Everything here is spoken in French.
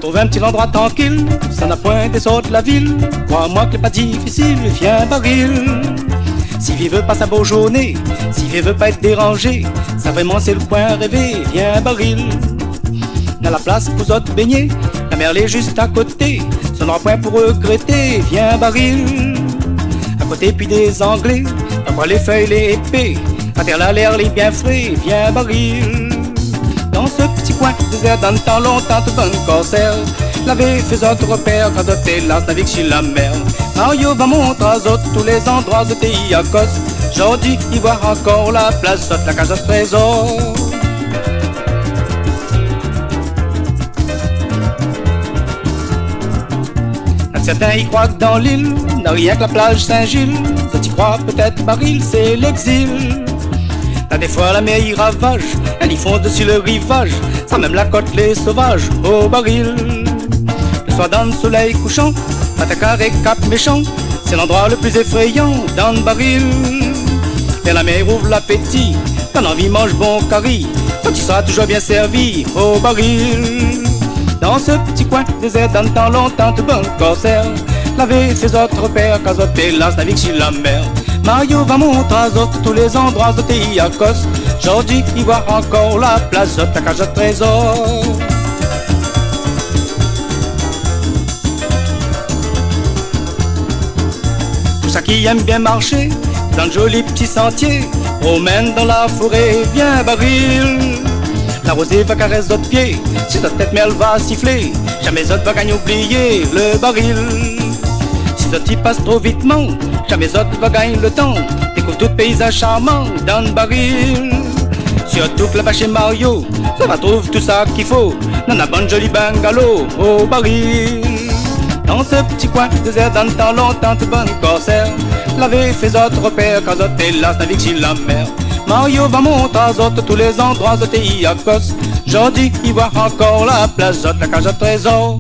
Trouve un petit endroit tranquille, ça n'a point des autres de la ville. Crois-moi que c'est pas difficile, viens baril. Si vie veut pas sa beau journée, si vie veut pas être dérangé, ça vraiment c'est le coin rêvé, viens baril. Dans la place pour autres baigner, la mer est juste à côté, ça n'aura point pour regretter, viens baril. À côté puis des Anglais, après les feuilles, les épées, à terre là l'air les bien frais, viens baril. Dans ce petit coin désert, dans le temps longtemps, tout bon corsaire, l'avait fait autre repère quand t'es là, navigue sur la mer. Mario va montrer à autres tous les endroits de pays à cause. Aujourd'hui, il voit encore la place, la case au trésor. Certains y croient que dans l'île n'a rien que la plage Saint-Gilles. D'autres y croient peut-être baril, c'est l'exil. Là des fois la mer y ravage, elles y font dessus le rivage, sans même la côte les sauvages au baril. Le soir dans le soleil couchant, Madagascar et Cap Méchant, c'est l'endroit le plus effrayant dans le baril. Et la mer ouvre l'appétit, t'en envie mange bon curry, quand tu seras toujours bien servi au baril. Dans ce petit coin désert, dans le temps longtemps, tout bon corsaire, l'avait ses autres repères, quand autres hélas navigue sur la mer. Mario va montrer à autres tous les endroits de pays à cause. Aujourd'hui, il voit encore la place, la cage au trésor. Pour ça qui aime bien marcher, dans le joli petit sentier, promène dans la forêt, viens baril. La rosée va caresser d'autres pieds, si ta tête merle va siffler, jamais autre va gagner oublier le baril. Si d'autres y passent trop vitement, jamais autre va gagner le temps, découvre tout le paysage charmant dans le baril. Surtout que là-bas chez Mario, ça va trouver tout ça qu'il faut, dans un bon joli bungalow au baril. Dans ce petit coin désert, dans le temps longtemps, tout bon corsaire, l'avait fait autres repères quand autres hélas navigue sur la mer. Mario va montrer à autres tous les endroits de TI à cause. Aujourd'hui, il voit encore la place, la cage au trésor.